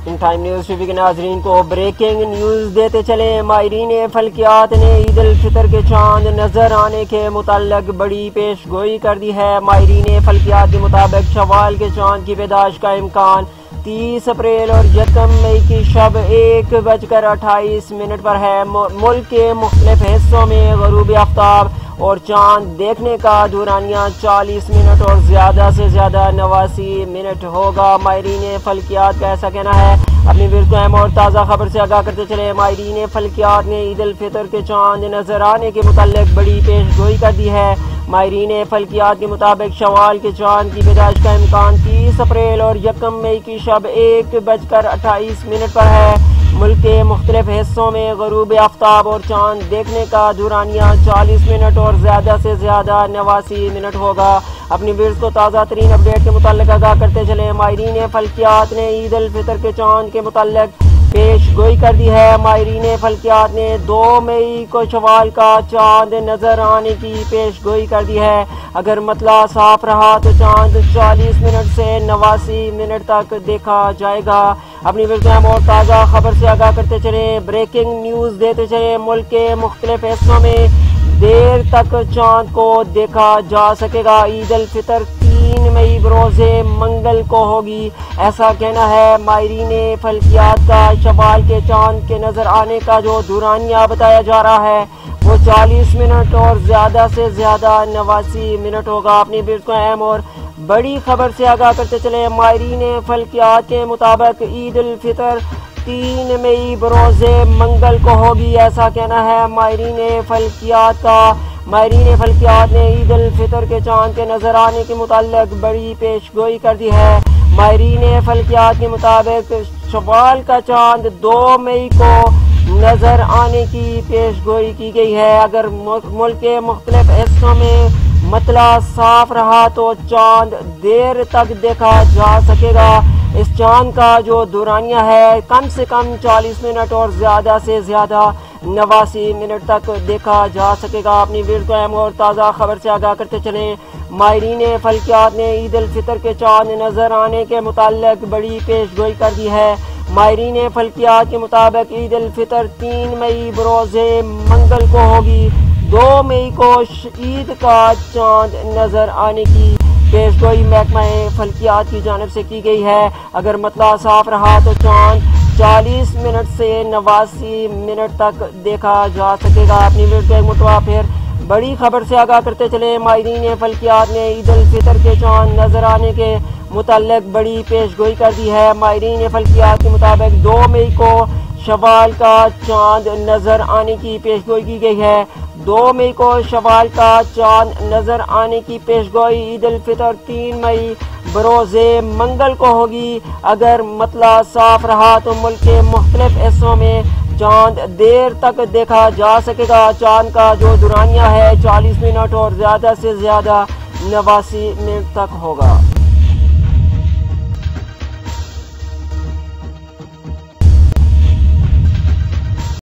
In time news TV के नाजरीन को ब्रेकिंग न्यूज देते चले। माहिरीन फल्कियात ने ईद उल फितर के चांद नजर आने के मुताल्लिक बड़ी पेश गोई कर दी है। माहिरीन फल्कियात के मुताबिक शवाल के चांद की पैदाश का इम्कान 30 अप्रैल और 1 मई की शब 1:28 पर है। मुल्क के मुख्तलिफ हिस्सों में गरूब आफ्ताब और चांद देखने का दूरानिया 40 मिनट और ज्यादा से ज्यादा 89 मिनट होगा। माहिरीन फल्कियात का ऐसा कहना है। अपनी व्यूअर्स को अहम और ताज़ा खबर से आगाह करते चले। माहिरीन फल्कियात ने ईद उल फितर के चांद नजर आने के मुताल्लिक बड़ी पेश गोई कर दी है। माहिरीन फल्कियात के मुताबिक शवाल के चांद की पैदाश का इम्कान 30 अप्रैल और 1 मई की शब 1:28 पर है। मुल्क के मुख्तलिफ हिस्सों में गरूब आफ्ताब और चांद देखने का दूरानिया 40 मिनट और ज्यादा से ज्यादा 89 मिनट होगा। अपनी व्यूअर्स को ताज़ा तरीन अपडेट के मुताल्लिक आगाह करते चले। माहिरीन फल्कियात ने ईद उल फितर के चांद के मुताल्लिक पेश गोई कर दी है। माहिरीन फल्कियात ने 2 मई को शवाल का चांद नजर आने की पेश गोई कर दी है। अगर मतला साफ रहा तो चांद 40 मिनट से 89 मिनट तक देखा जाएगा। अपनी विजन और ताज़ा खबर से आगाह करते चले। ब्रेकिंग न्यूज देते चले। मुल्क के मुख्तलिफ हिस्सों में देर तक चांद को देखा जा सकेगा। ईद उल फितर 3 मई बरोज़े मंगल को होगी, ऐसा कहना है। माहिरीन फल्कियात का शवाल के चांद के नजर आने का जो दूरानिया बताया जा रहा है वो 40 मिनट और ज्यादा से ज्यादा 89 मिनट होगा। अपनी व्यूअर्स को अहम और बड़ी खबर से आगाह करते चले। माहिरीन फल्कियात के मुताबिक ईद उल फितर 3 मई बरोज़े मंगल को होगी, ऐसा कहना है माहिरीन फल्कियात का। माहिरीन फल्कियात ने ईद उल फितर के चांद के नजर आने के मुताल्लिक बड़ी पेश गोई कर दी है। माहिरीन फल्कियात के मुताबिक शवाल का चांद 2 मई को नजर आने की पेश गोई की गई है। अगर मुल्क के मुख्तलिफ हिस्सों में मतला साफ रहा तो चांद देर तक देखा जा सकेगा। इस चांद का जो दूरानिया है कम से कम 40 मिनट और ज्यादा से ज्यादा 89 मिनट तक देखा जा सकेगा। अपनी व्यूअर्स को अहम और ताज़ा खबर से आगाह करते चले। माहिरीन फल्कियात ने ईद उल फितर के चांद नजर आने के मुताल्लिक बड़ी पेश गोई कर दी है। माहिरीन फल्कियात के मुताबिक ईद उल फितर 3 मई बरोज़े मंगल को होगी। 2 मई को ईद का चांद नजर आने की पेश गोई महकमा फल्कियात की जानिब से की गई है। अगर मतला साफ रहा तो चांद 40 मिनट से 89 मिनट तक देखा जा सकेगा। अपनी वीडियो मुतवा फिर बड़ी खबर से आगाह करते चले। माहिरीन फल्कियात ने ईद उल फितर के चांद नजर आने के मुताल्लिक बड़ी पेश गोई कर दी है। माहिरीन फल्कियात के मुताबिक 2 मई को शवाल का चांद नजर आने की पेश गोई की गई है। 2 मई को शवाल का चांद नजर आने की पेश गोई ईद उल फितर 3 मई बरोज़े मंगल को होगी। अगर मतला साफ रहा तो मुल्क के मुख्तलिफ हिस्सों में चांद देर तक देखा जा सकेगा। चांद का जो दूरानिया है 40 मिनट और ज्यादा से ज्यादा 89 मिनट तक होगा।